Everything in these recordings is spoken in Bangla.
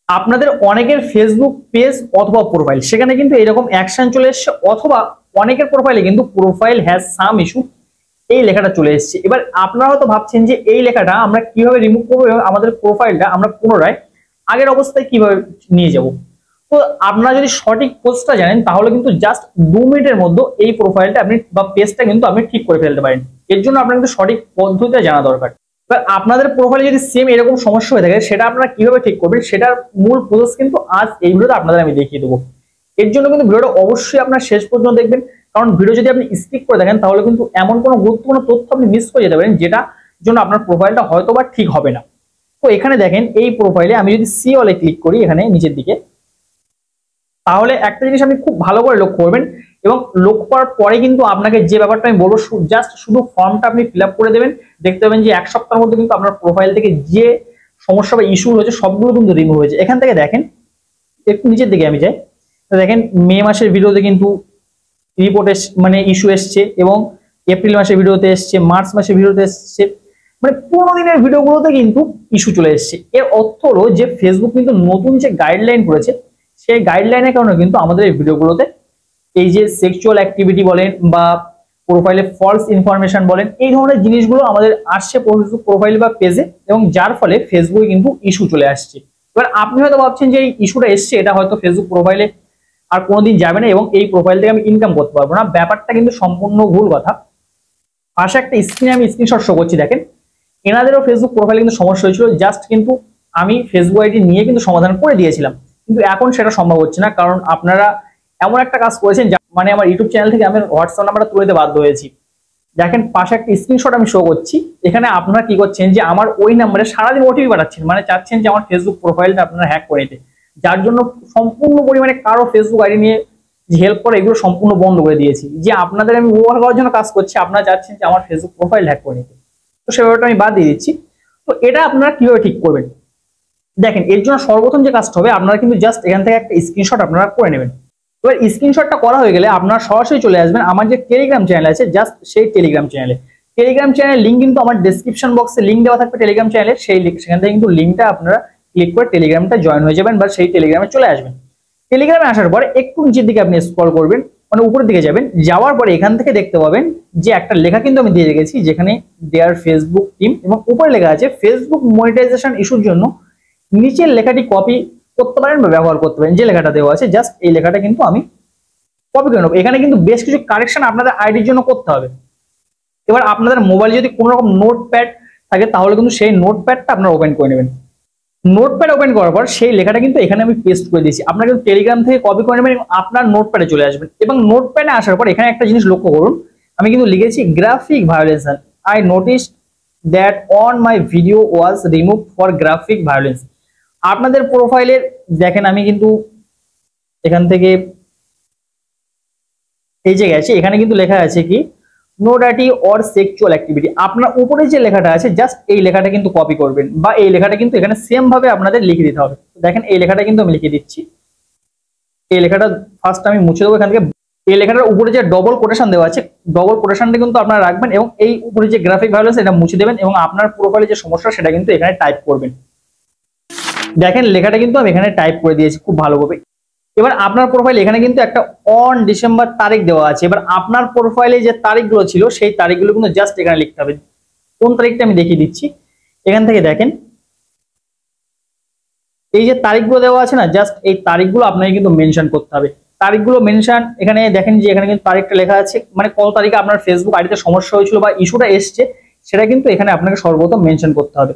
আপনাদের অনেকের ফেসবুক পেজ অথবা প্রোফাইল সেখানে কিন্তু এরকম অ্যাকশন চলে এসছে, অথবা অনেকের প্রোফাইলে কিন্তু প্রোফাইল হ্যাজ সাম ইস্যু এই লেখাটা চলে এসছে। এবার আপনারা হয়তো ভাবছেন যে এই লেখাটা আমরা কিভাবে রিমুভ করবো এবং আমাদের প্রোফাইলটা আমরা পুনরায় আগের অবস্থায় কিভাবে নিয়ে যাব। তো আপনারা যদি সঠিক পোস্টটা জানেন তাহলে কিন্তু জাস্ট 2 মিনিটের মধ্যে এই প্রোফাইলটা আপনি বা পেজটা কিন্তু আপনি ঠিক করে ফেলতে পারেন। এর জন্য আপনার কিন্তু সঠিক পদ্ধতিটা জানা দরকার। এবার আপনাদের প্রোফাইলে যদি সেম এরকম সমস্যা হয়ে থাকে সেটা আপনারা কিভাবে ঠিক করবেন সেটার মূল প্রসেস কিন্তু আজ এই ভিডিওতে আপনাদের আমি দেখিয়ে দেবো। এর জন্য কিন্তু ভিডিওটা অবশ্যই আপনার শেষ পর্যন্ত দেখবেন, কারণ ভিডিও যদি আপনি স্কিপ করে দেখেন তাহলে কিন্তু এমন কোনো গুরুত্বপূর্ণ তথ্য আপনি মিস করে যেতে পারেন যেটা জন্য আপনার প্রোফাইলটা হয়তো বা ঠিক হবে না। তো এখানে দেখেন এই প্রোফাইলে আমি যদি সি অলে ক্লিক করি এখানে নিচের দিকে, তাহলে একটা জিনিস আপনি খুব ভালো করে লক্ষ্য করবেন এবং লক্ষ্য করার পরে কিন্তু আপনাকে যে ব্যাপারটা আমি বলবো জাস্ট শুধু ফর্মটা আপনি ফিল আপ করে দেবেন। দেখতে পাবেন যে 1 সপ্তাহের মধ্যে কিন্তু আপনার প্রোফাইল থেকে যে সমস্যা বা ইস্যু হয়েছে সবগুলো কিন্তু রিমুভ হয়েছে। এখান থেকে দেখেন একটু নিচের দিকে আমি যাই, দেখেন মে মাসের ভিডিওতে কিন্তু রিপোর্ট মানে ইস্যু এসছে এবং এপ্রিল মাসের ভিডিওতে এসছে, মার্চ মাসের ভিডিওতে এসছে, মানে 15 দিনের ভিডিওগুলোতে কিন্তু ইস্যু চলে এসছে। এর অর্থ হলো যে ফেসবুক কিন্তু নতুন যে গাইডলাইন করেছে সেই গাইডলাইনের কারণে কিন্তু আমাদের এই ভিডিওগুলোতে এই যে সেক্সুয়াল অ্যাক্টিভিটি বলেন বা প্রোফাইলে ফলস ইনফরমেশন বলেন এই ধরনের জিনিসগুলো আমাদের আসছে ফেসবুক প্রোফাইল বা পেজে, এবং যার ফলে ফেসবুকে কিন্তু ইস্যু চলে আসছে। এবার আপনি হয়তো ভাবছেন যে এই ইস্যুটা এসছে এটা হয়তো ফেসবুক প্রোফাইলে আর কোনোদিন যাবে না এবং এই প্রোফাইল থেকে আমি ইনকাম করতে পারবো না। ব্যাপারটা কিন্তু সম্পূর্ণ ভুল কথা। পাশে একটা স্ক্রিনে আমি স্ক্রিনশট শো করছি, দেখেন এনাদেরও ফেসবুক প্রোফাইলে কিন্তু সমস্যা হয়েছিল, জাস্ট কিন্তু আমি ফেসবুক আইডি নিয়ে কিন্তু সমাধান করে দিয়েছিলাম, কিন্তু এখন সেটা সম্ভব হচ্ছে না, কারণ আপনারা এমন একটা কাজ করেছেন মানে আমার ইউটিউব চ্যানেল থেকে আমি হোয়াটসঅ্যাপ নাম্বারটা তুলে দিতে বাধ্য হয়েছি। দেখেন পাশে একটা স্ক্রিনশট আমি শো করছি, এখানে আপনারা কি করছেন যে আমার ওই নাম্বারে সারাদিন ওটিপি পাঠাচ্ছেন, মানে চাচ্ছেন যে আমার ফেসবুক প্রোফাইলটা আপনারা হ্যাক করে নিতে, যার জন্য সম্পূর্ণ পরিমাণে কারো ফেসবুক আইডি নিয়ে যে হেল্প করে এগুলো সম্পূর্ণ বন্ধ করে দিয়েছি। যে আপনাদের আমি ব্যবহার করার জন্য কাজ করছি, আপনারা চাচ্ছেন যে আমার ফেসবুক প্রোফাইল হ্যাক করে নিতে, তো সে ব্যাপারটা আমি বাদ দিয়ে দিচ্ছি। তো এটা আপনারা কিভাবে ঠিক করবেন দেখেন, এর জন্য সর্বপ্রথম যে কাজটা হবে আপনারা কিন্তু জাস্ট এখান থেকে একটা স্ক্রিনশট আপনারা করে নেবেন। এবার স্ক্রিনশটটা করা হয়ে গেলে আপনারা সরাসরি চলে আসবেন আমার যে টেলিগ্রাম চ্যানেল আছে, জাস্ট সেই টেলিগ্রাম চ্যানেলের লিঙ্ক কিন্তু আমার ডেসক্রিপশন বক্সে লিঙ্ক দেওয়া থাকবে টেলিগ্রাম চ্যানেলের, সেই সেখান থেকে কিন্তু লিঙ্কটা আপনারা ক্লিক করে টেলিগ্রামটা জয়েন হয়ে যাবেন বা সেই টেলিগ্রামে চলে আসবেন। টেলিগ্রামে আসার পরে একটু নিচের দিকে আপনি স্ক্রল করবেন, মানে উপরের দিকে যাবেন, যাওয়ার পরে এখান থেকে দেখতে পাবেন যে একটা লেখা কিন্তু আমি দিয়ে রেখেছি যেখানে দেয়ার ফেসবুক টিম, এবং উপরে লেখা আছে ফেসবুক মনিটাইজেশন ইস্যুর জন্য নিচের লেখাটি কপি করতে পারেন বা ব্যবহার করতে পারেন। যে লেখাটা দেওয়া আছে জাস্ট এই লেখাটা কিন্তু আমি কপি করে নেবো। এখানে কিন্তু বেশ কিছু কারেকশন আপনাদের আইডির জন্য করতে হবে। এবার আপনাদের মোবাইল যদি কোনো রকম নোটপ্যাড থাকে তাহলে কিন্তু সেই নোটপ্যাডটা আপনারা ওপেন করে নেবেন। নোটপ্যাড ওপেন করার পর সেই লেখাটা কিন্তু এখানে আমি পেস্ট করে দিয়েছি, আপনারা কিন্তু টেলিগ্রাম থেকে কপি করে নেবেন এবং আপনার নোটপ্যাডে চলে আসবেন। এবং নোটপ্যাডে আসার পর এখানে একটা জিনিস লক্ষ্য করুন, আমি কিন্তু লিখেছি graphic violation, I noticed that on my video was remove for graphic violence. আপনাদের প্রোফাইলের দেখেন আমি কিন্তু এখান থেকে এই যে গেছে, এখানে কিন্তু লেখা আছে কি নোডাটি অর সেক্সুয়াল অ্যাক্টিভিটি। আপনার উপরে যে লেখাটা আছে জাস্ট এই লেখাটা কিন্তু কপি করবেন বা এই লেখাটা কিন্তু এখানে সেম ভাবে আপনাদের লিখে দিতে হবে। দেখেন এই লেখাটা কিন্তু আমি লিখে দিচ্ছি, এই লেখাটা ফার্স্ট আমি মুছে দেবো এখান থেকে। এই লেখাটার উপরে যে ডবল কোটেশন দেওয়া আছে ডবল কোটেশনটা কিন্তু আপনারা রাখবেন এবং এই উপরে যে গ্রাফিক ভায়োলেন্স এটা মুছে দেবেন এবং আপনার প্রোফাইলে যে সমস্যা সেটা কিন্তু এখানে টাইপ করবেন। দেখেন লেখাটা কিন্তু আমি এখানে টাইপ করে দিয়েছি খুব ভালোভাবে। এবার আপনার প্রোফাইল এখানে কিন্তু একটা অন ডিসেম্বর তারিখ দেওয়া আছে, এবার আপনার প্রোফাইলে যে তারিখগুলো ছিল সেই তারিখগুলো কিন্তু জাস্ট এখানে লিখতে হবে। কোন তারিখটা আমি দেখিয়ে দিচ্ছি, এখান থেকে দেখেন এই যে তারিখগুলো দেওয়া আছে না, জাস্ট এই তারিখগুলো আপনাকে কিন্তু মেনশন করতে হবে। তারিখগুলো মেনশন এখানে দেখেন যে এখানে কিন্তু তারিখটা লেখা আছে, মানে কত তারিখে আপনার ফেসবুক আইডিতে সমস্যা হয়েছিল বা ইস্যুটা এসছে সেটা কিন্তু এখানে আপনাকে সর্বপ্রথম মেনশন করতে হবে।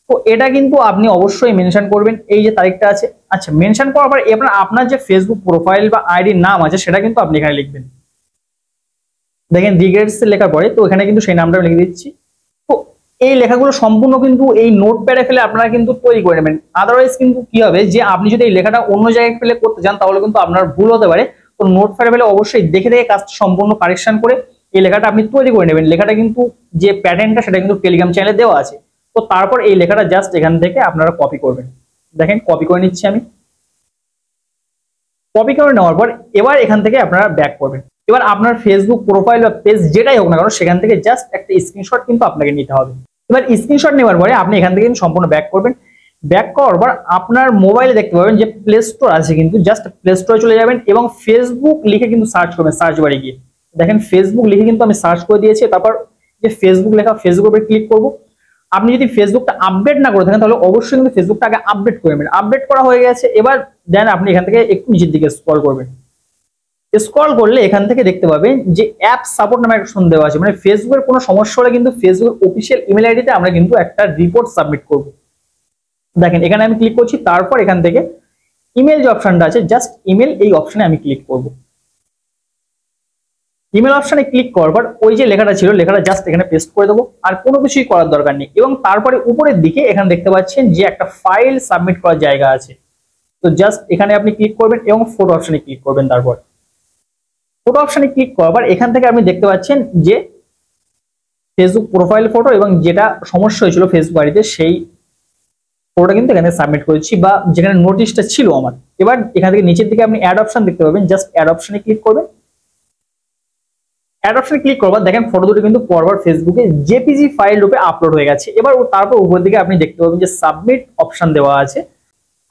তো এটা কিন্তু আপনি অবশ্যই মেনশন করবেন এই যে তারিখটা আছে। আচ্ছা, মেনশন করার পর এবার আপনার যে ফেসবুক প্রোফাইল বা আইডির নাম আছে সেটা কিন্তু আপনি এখানে লিখবেন। দেখেন রিগ্রেটস লেখার পরে তো এখানে কিন্তু সেই নামটা লিখে দিচ্ছি। তো এই লেখাগুলো সম্পূর্ণ কিন্তু এই নোটপ্যাডে ফেলে আপনারা কিন্তু তৈরি করে নেবেন, আদারওয়াইজ কিন্তু কি হবে যে আপনি যদি এই লেখাটা অন্য জায়গায় ফেলে করতে চান তাহলে কিন্তু আপনার ভুল হতে পারে। তো নোটপ্যাডে ফেলে অবশ্যই দেখে দেখে কাজটা সম্পূর্ণ কারেকশন করে এই লেখাটা আপনি তৈরি করে নেবেন। লেখাটা কিন্তু যে প্যাটার্নটা সেটা কিন্তু টেলিগ্রাম চ্যানেলে দেওয়া আছে। তো তারপর এই লেখাটা জাস্ট এখান থেকে আপনারা কপি করবেন। দেখেন কপি করে নিচ্ছি আমি। কপি করে নেওয়ার পর এবার এখান থেকে আপনারা ব্যাক করবেন। এবার আপনার ফেসবুক প্রোফাইল বা পেজ যেটাই হোক না কেন সেখান থেকে জাস্ট একটা স্ক্রিনশট কিন্তু আপনাকে নিতে হবে। এবার স্ক্রিনশট নেওয়ার পরে আপনি এখান থেকে সম্পূর্ণ ব্যাক করবেন। ব্যাক করার পর আপনার মোবাইলে দেখতে পাবেন যে প্লে স্টোর আছে, কিন্তু জাস্ট প্লে স্টোরে চলে যাবেন এবং ফেসবুক লিখে কিন্তু সার্চ করবেন। সার্চ বারে গিয়ে দেখেন ফেসবুক লিখে কিন্তু আমি সার্চ করে দিয়েছি। তারপর যে ফেসবুক লেখা, ফেসবুকের উপরে ক্লিক করব। আপনি যদি ফেসবুকটা আপডেট না করে থাকেন তাহলে অবশ্যই কিন্তু ফেসবুকটা আগে আপডেট করে নেবেন। আপডেট করা হয়ে গেছে, এবার দেন আপনি এখান থেকে একটু নিচের দিকে স্ক্রল করবেন। স্ক্রল করলে এখান থেকে দেখতে পাবেন যে অ্যাপ সাপোর্ট নামে একটা অপশন দেওয়া আছে, মানে ফেসবুকের কোনো সমস্যা হলে কিন্তু ফেসবুকের অফিসিয়াল ইমেল আইডিতে আমরা কিন্তু একটা রিপোর্ট সাবমিট করব। দেখেন এখানে আমি ক্লিক করছি, তারপর এখান থেকে ইমেল যে অপশনটা আছে জাস্ট ইমেল, এই অপশনে আমি ক্লিক করব। ইমেল অপশনে ক্লিক করবার ওই যে লেখাটা ছিল লেখাটা জাস্ট এখানে পেস্ট করে দেবো, আর কোনো কিছুই করার দরকার নেই। এবং তারপরে উপরের দিকে এখানে দেখতে পাচ্ছেন যে একটা ফাইল সাবমিট করার জায়গা আছে, তো জাস্ট এখানে আপনি ক্লিক করবেন এবং ফটো অপশনে ক্লিক করবেন। তারপর ফটো অপশনে ক্লিক করবার এখান থেকে আপনি দেখতে পাচ্ছেন যে ফেসবুক প্রোফাইল ফটো এবং যেটা সমস্যা হয়েছিল ফেসবুক আইডিতে সেই ফটোটা কিন্তু এখানে সাবমিট করেছি, বা যেখানে নোটিশটা ছিল আমার। এবার এখান থেকে নিচের দিকে আপনি অ্যাড অপশন দেখতে পাবেন, জাস্ট অ্যাড অপশনে ক্লিক করবেন। অ্যাড অপশনে ক্লিক করবার দেখেন ফটো দুটো কিন্তু পরবার ফেসবুকে জেপিজি ফাইল রূপে আপলোড হয়ে গেছে। এবার তারপর উপর দিকে আপনি দেখতে পাবেন যে সাবমিট অপশন দেওয়া আছে।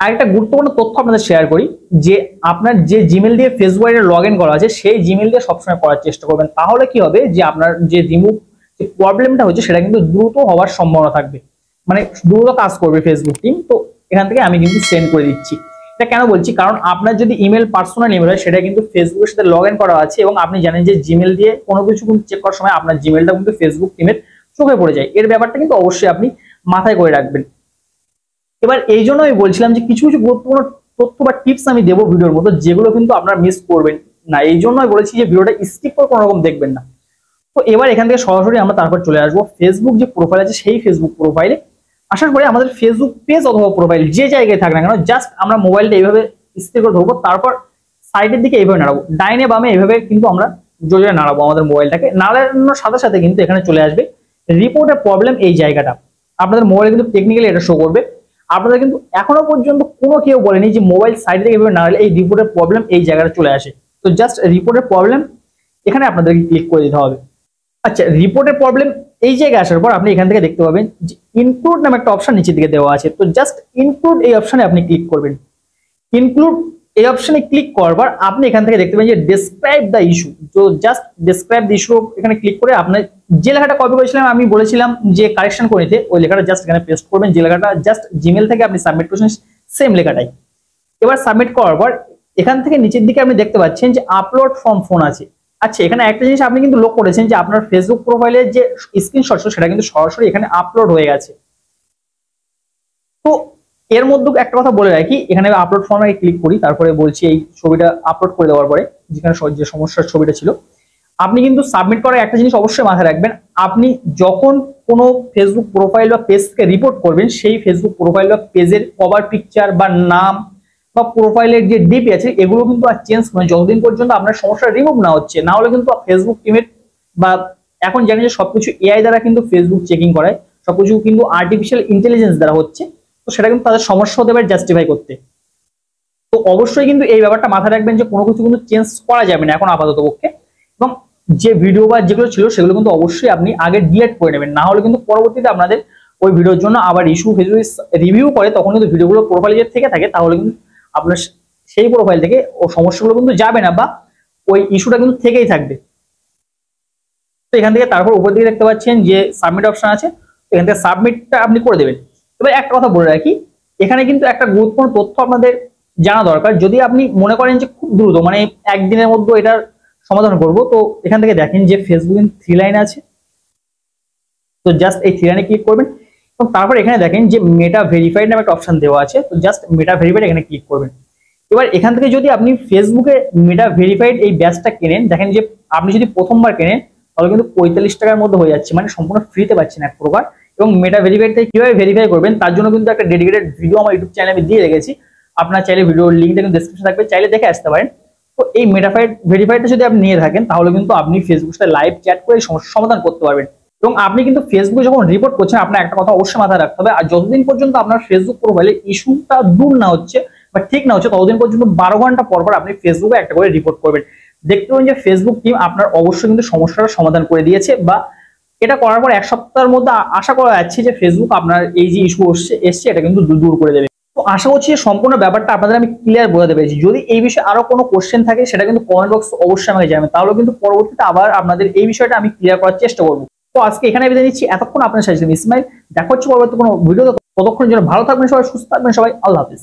আরেকটা গুরুত্বপূর্ণ তথ্য আপনাদের শেয়ার করি, যে আপনার যে জিমেল দিয়ে ফেসবুক আইডি লগ ইন করা আছে সেই জিমেল দিয়ে সবসময় করার চেষ্টা করবেন। তাহলে কি হবে যে আপনার যে রিমুভ যে প্রবলেমটা হচ্ছে সেটা কিন্তু দ্রুত হওয়ার সম্ভাবনা থাকবে, মানে দ্রুত কাজ করবে ফেসবুক টিম। তো এখান থেকে আমি কিন্তু সেন্ড করে দিচ্ছি। এটা কেন বলছি, কারণ আপনার যদি ইমেল পার্সোনাল ইমেল হয় সেটা কিন্তু ফেসবুকের সাথে লগ ইন করা আছে, এবং আপনি জানেন যে জিমেল দিয়ে কোনো কিছু কিন্তু চেক করার সময় আপনার জিমেলটা কিন্তু ফেসবুক টিমের চোখে পড়ে যায়। এর ব্যাপারটা কিন্তু অবশ্যই আপনি মাথায় করে রাখবেন। এবার এই জন্য আমি বলছিলাম যে কিছু কিছু গুরুত্বপূর্ণ তথ্য বা টিপস আমি দেবো ভিডিওর মতো, যেগুলো কিন্তু আপনারা মিস করবেন না। এই জন্য আমি বলেছি যে ভিডিওটা স্কিপ করে কোনো রকম দেখবেন না। তো এবার এখান থেকে সরাসরি আমরা তারপর চলে আসবো ফেসবুক যে প্রোফাইল আছে সেই ফেসবুক প্রোফাইলে আসার পরে আমাদের ফেসবুক পেজ অথবা প্রোফাইল যে জায়গায় থাক না কেন জাস্ট আমরা মোবাইলটা এইভাবে স্থির করে ধরবো, তারপর সাইডের দিকে এইভাবে নাড়াবো, ডাইনে বামে এইভাবে কিন্তু আমরা জোরে নাড়াবো আমাদের মোবাইলটাকে। নাড়ানোর সাথে সাথে কিন্তু এখানে চলে আসবে রিপোর্টের প্রবলেম এই জায়গাটা। আপনাদের মোবাইলে কিন্তু টেকনিক্যালি এটা শো করবে। আপনাদের কিন্তু এখনো পর্যন্ত কোনো কেউ বলেনি যে মোবাইল সাইড থেকে এইভাবে নাড়ালে এই রিপোর্টের প্রবলেম এই জায়গাটা চলে আসে। তো জাস্ট রিপোর্টের প্রবলেম এখানে আপনাদেরকে ক্লিক করে দিতে হবে। আচ্ছা, রিপোর্টের প্রবলেম এই জায়গায় আসার পর আপনি এখান থেকে দেখতে পাবেন যে ইনক্লুড নামে একটা অপশন নিচের দিকে দেওয়া আছে, তো জাস্ট ইনক্লুড এই অপশনে আপনি ক্লিক করবেন। ইনক্লুড এই অপশনে ক্লিক করবার আপনি এখান থেকে দেখতে পাবেন যে ডেসক্রাইব দ্য ইস্যু, তো জাস্ট ডেসক্রাইব দ্য ইস্যু এখানে ক্লিক করে আপনার যে লেখাটা কপি করেছিলাম আমি বলেছিলাম যে কারেকশন করে নিতে, ওই লেখাটা জাস্ট এখানে পেস্ট করবেন। যে লেখাটা জাস্ট জিমেল থেকে আপনি সাবমিট করেছেন সেম লেখাটাই। এবার সাবমিট করার পর এখান থেকে নিচের দিকে আপনি দেখতে পাচ্ছেন যে আপলোড ফ্রম ফোন আছে। আচ্ছা, এখানে একটা জিনিস আপনি কিন্তু লক্ষ্য করেছেন যে আপনার ফেসবুক প্রোফাইলের যে স্ক্রিনশট সেটা কিন্তু সরাসরি এখানে আপলোড হয়ে গেছে। তো এর মধ্যে একটা কথা বলে রাখি, এখানে আপলোড ফর্মে ক্লিক করি, তারপরে বলছি এই ছবিটা আপলোড করে দেওয়ার পরে যেখানে যে সমস্যার ছবিটা ছিল আপনি কিন্তু সাবমিট করার একটা জিনিস অবশ্যই মাথায় রাখবেন, আপনি যখন কোনো ফেসবুক প্রোফাইল বা পেজকে রিপোর্ট করবেন সেই ফেসবুক প্রোফাইল বা পেজের কভার পিকচার বা নাম বা প্রোফাইলের যে ডিপি আছে এগুলো কিন্তু আর চেঞ্জ করেন যতদিন পর্যন্ত আপনার সমস্যা রিমুভ না হচ্ছে। না হলে কিন্তু ফেসবুক টিমের বা এখন জানি যে সবকিছু এআই দ্বারা কিন্তু ফেসবুক চেকিং করায়, সবকিছু কিন্তু আর্টিফিশিয়াল ইন্টেলিজেন্স দ্বারা হচ্ছে, তো সেটা কিন্তু তাদের সমস্যা হতে পারে জাস্টিফাই করতে। তো অবশ্যই কিন্তু এই ব্যাপারটা মাথায় রাখবেন যে কোনো কিছু কিন্তু চেঞ্জ করা যাবে না এখন আপাতত পক্ষে, এবং যে ভিডিও বা যেগুলো ছিল সেগুলো কিন্তু অবশ্যই আপনি আগে ডিলিট করে নেবেন, না হলে কিন্তু পরবর্তীতে আপনাদের ওই ভিডিওর জন্য আবার ইস্যু ফেসবুক রিভিউ করে তখন কিন্তু ভিডিওগুলো প্রোফাইলে থেকে থাকে, তাহলে কিন্তু আপনার সেই প্রোফাইল থেকে ও সমস্যাগুলো কিন্তু যাবে না বা ওই ইস্যুটা কিন্তু থেকেই থাকবে। তো এখান থেকে তারপর উপর দিকে দেখতে পাচ্ছেন যে সাবমিট অপশন আছে, এখান থেকে সাবমিটটা আপনি করে দেবেন। এবার একটা কথা বলে রাখি, এখানে কিন্তু একটা গুরুত্বপূর্ণ তথ্য আপনাদের জানা দরকার। যদি আপনি মনে করেন যে খুব দ্রুত মানে একদিনের মধ্যে এটার সমাধান করব, তো এখান থেকে দেখেন যে ফেসবুক থ্রি লাইন আছে, তো জাস্ট এই থ্রি লাইনে ক্লিক করবেন এবং তারপর এখানে দেখেন যে মেটা ভেরিফাইড নামে একটা অপশন দেওয়া আছে, তো জাস্ট মেটা ভেরিফাইড এখানে ক্লিক করবেন। এবার এখান থেকে যদি আপনি ফেসবুকে মেটা ভেরিফাইড এই ব্যাচটা কেনেন, দেখেন যে আপনি যদি প্রথমবার কেনেন তাহলে কিন্তু 45 টাকার মধ্যে হয়ে যাচ্ছে, মানে সম্পূর্ণ ফ্রিতে পাচ্ছেন এক প্রকার। এবং মেটা ভেরিফাইড থেকে কিভাবে ভেরিফাই করবেন তার জন্য কিন্তু একটা ডেডিকেটেড ভিডিও আমার ইউটিউব চ্যানেলে আমি দিয়ে রেখেছি, আপনার চাইলে ভিডিওর লিঙ্কটা কিন্তু ডেসক্রিপশনে থাকবে, চাইলে দেখে আসতে পারেন। তো এই ভেরিফাইডটা যদি আপনি নিয়ে থাকেন তাহলে কিন্তু আপনি ফেসবুকের সাথে লাইভ চ্যাট করে সমস্যার সমাধান করতে পারবেন। এবং আপনি কিন্তু ফেসবুকে যখন রিপোর্ট করছেন আপনার একটা কথা অবশ্যই মাথায় রাখতে হবে, আর যতদিন পর্যন্ত আপনার ফেসবুক প্রোফাইলে ইস্যুটা দূর না হচ্ছে বা ঠিক না হচ্ছে ততদিন পর্যন্ত 12 ঘন্টা পর পর আপনি ফেসবুকে একটা করে রিপোর্ট করবেন। দেখতে পাবেন যে ফেসবুক টিম আপনার অবশ্যই কিন্তু সমস্যার সমাধান করে দিয়েছে বা এটা করার পর 1 সপ্তাহের মধ্যে আশা করা যাচ্ছে যে ফেসবুক আপনার এই যে ইস্যু এসছে এটা কিন্তু দূর করে দেবে। তো আশা করছি যে সম্পূর্ণ ব্যাপারটা আপনাদের আমি ক্লিয়ার বোঝাতে পেরেছি। যদি এই বিষয়ে আরো কোনো কোশ্চেন থাকে সেটা কিন্তু কমেন্ট বক্স অবশ্যই আমাকে জানাবেন, তাহলে কিন্তু পরবর্তীতে আবার আপনাদের এই বিষয়টা আমি ক্লিয়ার করার চেষ্টা করবো। তো আজকে এখানে বিদায় নিচ্ছি, এতক্ষণ আপনার সাথে ইসমাইল। দেখা হচ্ছে পরবর্তী কোনো ভিডিওতে, ততক্ষণ জন্য ভালো থাকবেন সবাই, সুস্থ থাকবেন সবাই, আল্লাহ হাফিজ।